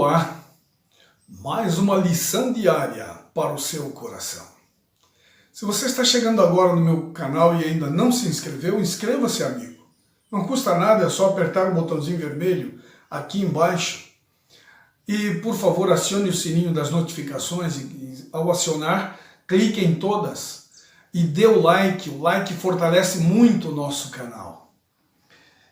no ar mais uma lição diária para o seu coração. Se você está chegando agora no meu canal e ainda não se inscreveu, inscreva-se, amigo. Não custa nada, é só apertar o botãozinho vermelho aqui embaixo. E, por favor, acione o sininho das notificações e ao acionar, clique em todas e dê o like. O like fortalece muito o nosso canal.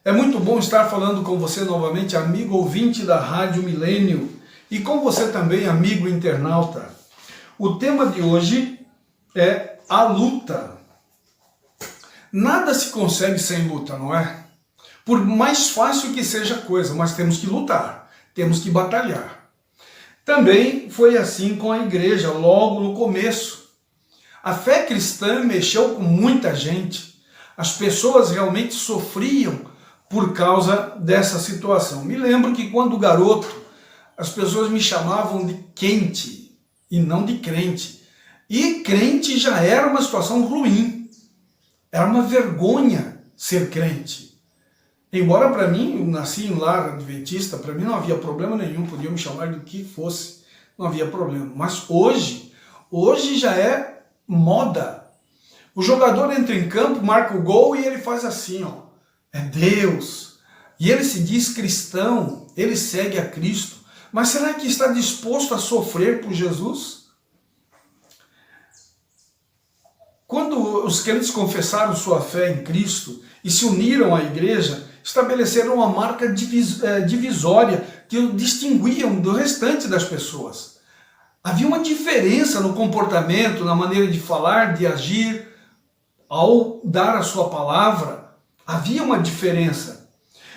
É muito bom estar falando com você novamente, amigo ouvinte da Rádio Milênio, e com você também, amigo internauta. O tema de hoje é a luta. Nada se consegue sem luta, não é? Por mais fácil que seja a coisa, mas temos que lutar, temos que batalhar. Também foi assim com a igreja, logo no começo. A fé cristã mexeu com muita gente. As pessoas realmente sofriam por causa dessa situação. Me lembro que quando garoto, as pessoas me chamavam de quente e não de crente. E crente já era uma situação ruim. Era uma vergonha ser crente. Embora para mim, eu nasci em lar adventista, para mim não havia problema nenhum, podiam me chamar do que fosse, não havia problema. Mas hoje já é moda. O jogador entra em campo, marca o gol e ele faz assim, ó. É Deus. E ele se diz cristão, ele segue a Cristo. Mas será que está disposto a sofrer por Jesus? Quando os crentes confessaram sua fé em Cristo e se uniram à igreja, estabeleceram uma marca divisória que o distinguiam do restante das pessoas. Havia uma diferença no comportamento, na maneira de falar, de agir, ao dar a sua palavra. Havia uma diferença.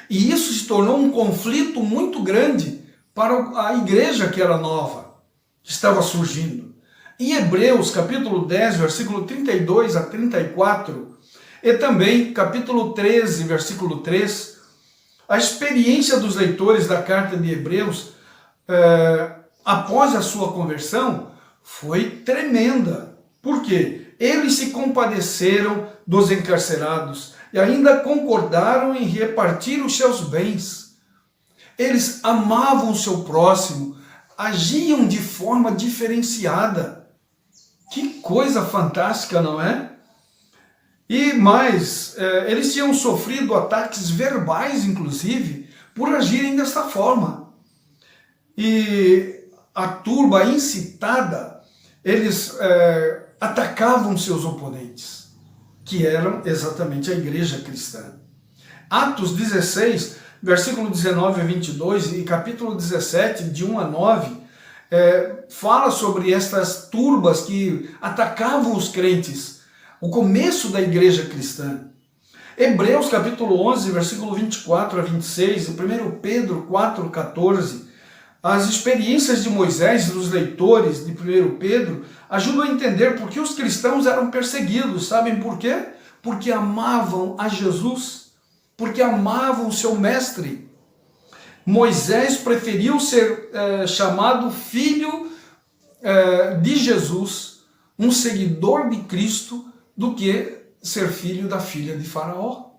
E isso se tornou um conflito muito grande para a igreja que era nova, que estava surgindo. Em Hebreus, capítulo 10, versículo 32 a 34, e também capítulo 13, versículo 3, a experiência dos leitores da carta de Hebreus, após a sua conversão, foi tremenda. Por quê? Eles se compadeceram dos encarcerados e ainda concordaram em repartir os seus bens. Eles amavam o seu próximo, agiam de forma diferenciada. Que coisa fantástica, não é? E mais, eles tinham sofrido ataques verbais, inclusive, por agirem desta forma. E a turba incitada, eles atacavam seus oponentes, que eram exatamente a igreja cristã. Atos 16, versículo 19 a 22 e capítulo 17, de 1 a 9, fala sobre estas turbas que atacavam os crentes, o começo da igreja cristã. Hebreus capítulo 11, versículo 24 a 26, e 1 Pedro 4, 14, as experiências de Moisés e dos leitores de 1 Pedro ajudam a entender por que os cristãos eram perseguidos. Sabem por quê? Porque amavam a Jesus, porque amavam o seu mestre. Moisés preferiu ser chamado filho de Jesus, um seguidor de Cristo, do que ser filho da filha de Faraó.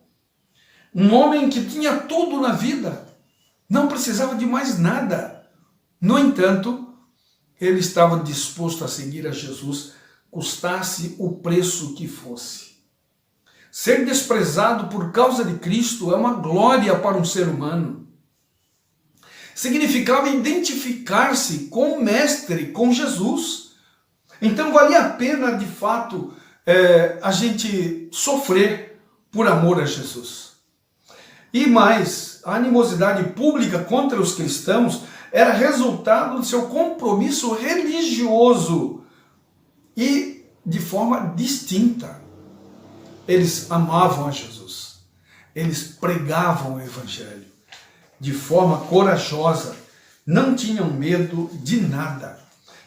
Um homem que tinha tudo na vida, não precisava de mais nada. No entanto, ele estava disposto a seguir a Jesus, custasse o preço que fosse. Ser desprezado por causa de Cristo é uma glória para um ser humano. Significava identificar-se com o Mestre, com Jesus. Então valia a pena, de fato, a gente sofrer por amor a Jesus. E mais, a animosidade pública contra os cristãos era resultado do seu compromisso religioso e de forma distinta. Eles amavam a Jesus, eles pregavam o Evangelho de forma corajosa, não tinham medo de nada.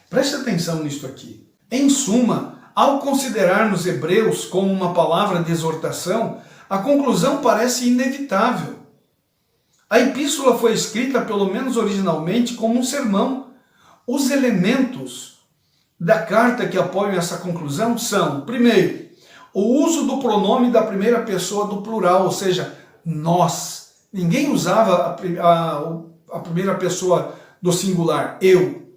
Preste atenção nisto aqui. Em suma, ao considerarmos Hebreus como uma palavra de exortação, a conclusão parece inevitável. A epístola foi escrita, pelo menos originalmente, como um sermão. Os elementos da carta que apoiam essa conclusão são, primeiro, o uso do pronome da primeira pessoa do plural, ou seja, nós. Ninguém usava a primeira pessoa do singular, eu,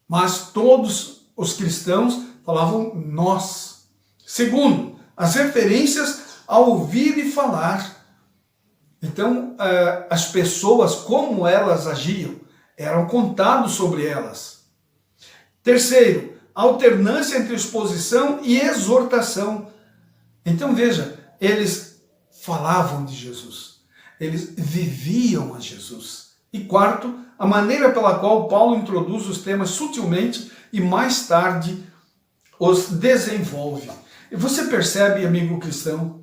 mas todos os cristãos falavam nós. Segundo, as referências ao ouvir e falar. Então, as pessoas, como elas agiam, eram contados sobre elas. Terceiro, alternância entre exposição e exortação. Então, veja, eles falavam de Jesus, eles viviam a Jesus. E quarto, a maneira pela qual Paulo introduz os temas sutilmente e mais tarde os desenvolve. E você percebe, amigo cristão,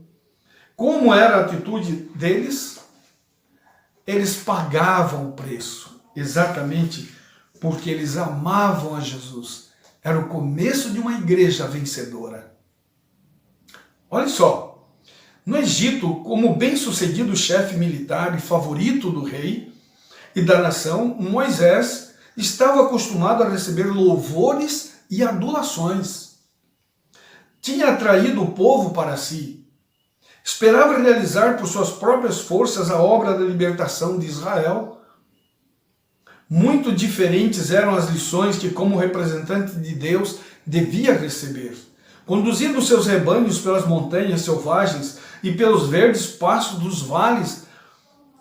como era a atitude deles? Eles pagavam o preço, exatamente porque eles amavam a Jesus. Era o começo de uma igreja vencedora. Olha só, no Egito, como bem-sucedido chefe militar e favorito do rei e da nação, Moisés estava acostumado a receber louvores e adulações. Tinha atraído o povo para si. Esperava realizar por suas próprias forças a obra da libertação de Israel. Muito diferentes eram as lições que, como representante de Deus, devia receber. Conduzindo seus rebanhos pelas montanhas selvagens e pelos verdes pastos dos vales,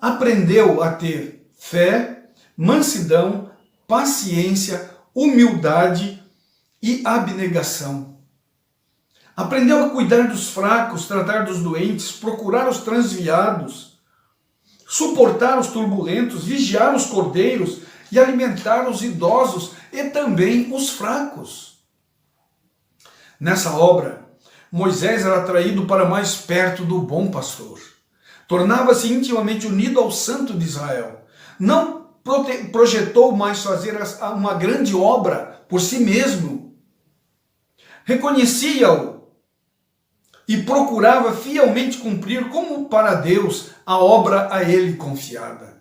aprendeu a ter fé, mansidão, paciência, humildade e abnegação. Aprendeu a cuidar dos fracos, tratar dos doentes, procurar os transviados, suportar os turbulentos, vigiar os cordeiros e alimentar os idosos e também os fracos. Nessa obra, Moisés era atraído para mais perto do bom pastor. Tornava-se intimamente unido ao Santo de Israel. Não projetou mais fazer uma grande obra por si mesmo. Reconhecia-o e procurava fielmente cumprir como para Deus a obra a ele confiada.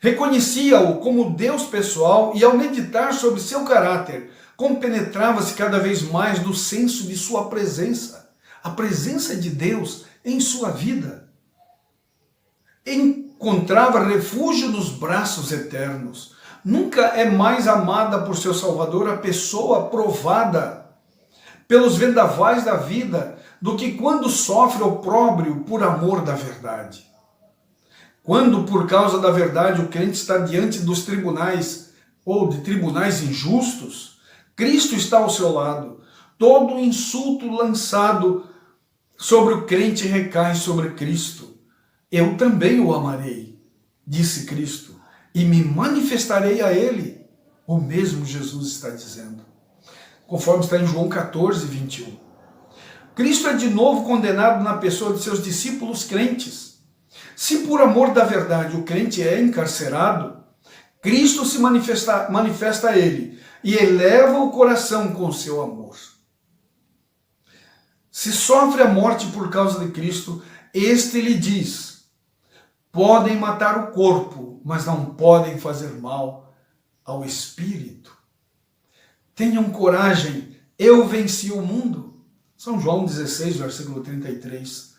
Reconhecia-o como Deus pessoal e ao meditar sobre seu caráter, compenetrava-se cada vez mais do senso de sua presença, a presença de Deus em sua vida. Encontrava refúgio nos braços eternos. Nunca é mais amada por seu Salvador a pessoa provada pelos vendavais da vida do que quando sofre opróbrio por amor da verdade. Quando, por causa da verdade, o crente está diante dos tribunais ou de tribunais injustos, Cristo está ao seu lado. Todo insulto lançado sobre o crente recai sobre Cristo. Eu também o amarei, disse Cristo, e me manifestarei a ele. O mesmo Jesus está dizendo, conforme está em João 14, 21. Cristo é de novo condenado na pessoa de seus discípulos crentes. Se por amor da verdade o crente é encarcerado, Cristo se manifesta a ele e eleva o coração com seu amor. Se sofre a morte por causa de Cristo, este lhe diz: podem matar o corpo, mas não podem fazer mal ao espírito. Tenham coragem, eu venci o mundo. São João 16, versículo 33.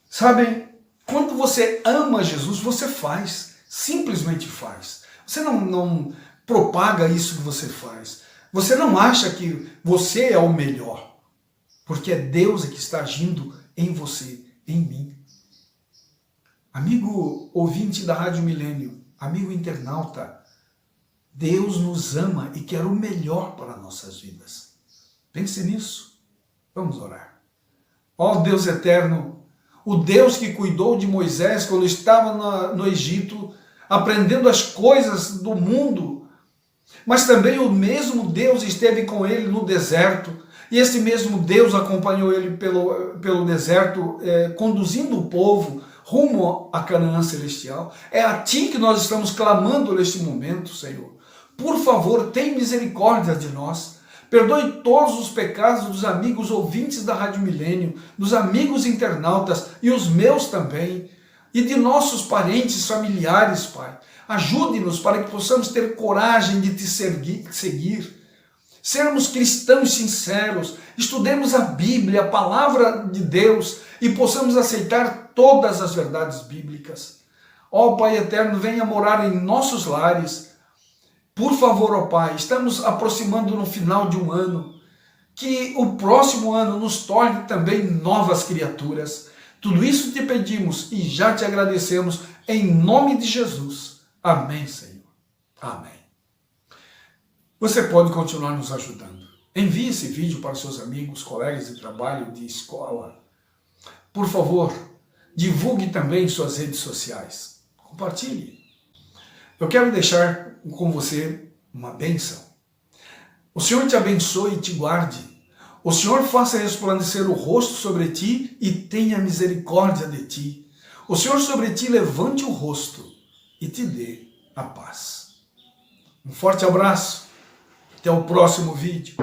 Sabem, quando você ama Jesus, você faz, simplesmente faz. Você não propaga isso que você faz. Você não acha que você é o melhor, porque é Deus que está agindo em você, em mim. Amigo ouvinte da Rádio Milênio, amigo internauta, Deus nos ama e quer o melhor para nossas vidas. Pense nisso. Vamos orar. Ó Deus eterno, o Deus que cuidou de Moisés quando estava no Egito, aprendendo as coisas do mundo, mas também o mesmo Deus esteve com ele no deserto, e esse mesmo Deus acompanhou ele pelo deserto, conduzindo o povo rumo à Canaã celestial. É a Ti que nós estamos clamando neste momento, Senhor. Por favor, tem misericórdia de nós. Perdoe todos os pecados dos amigos ouvintes da Rádio Milênio, dos amigos internautas e os meus também, e de nossos parentes, familiares, Pai. Ajude-nos para que possamos ter coragem de Te seguir, sermos cristãos sinceros, estudemos a Bíblia, a Palavra de Deus, e possamos aceitar todas as verdades bíblicas. Ó Pai eterno, venha morar em nossos lares, Por favor, ó Pai, estamos aproximando no final de um ano, que o próximo ano nos torne também novas criaturas. Tudo isso te pedimos e já te agradecemos em nome de Jesus. Amém, Senhor. Amém. Você pode continuar nos ajudando. Envie esse vídeo para seus amigos, colegas de trabalho, de escola. Por favor, divulgue também em suas redes sociais. Compartilhe. Eu quero deixar com você uma bênção. O Senhor te abençoe e te guarde. O Senhor faça resplandecer o rosto sobre ti e tenha misericórdia de ti. O Senhor sobre ti levante o rosto e te dê a paz. Um forte abraço. Até o próximo vídeo.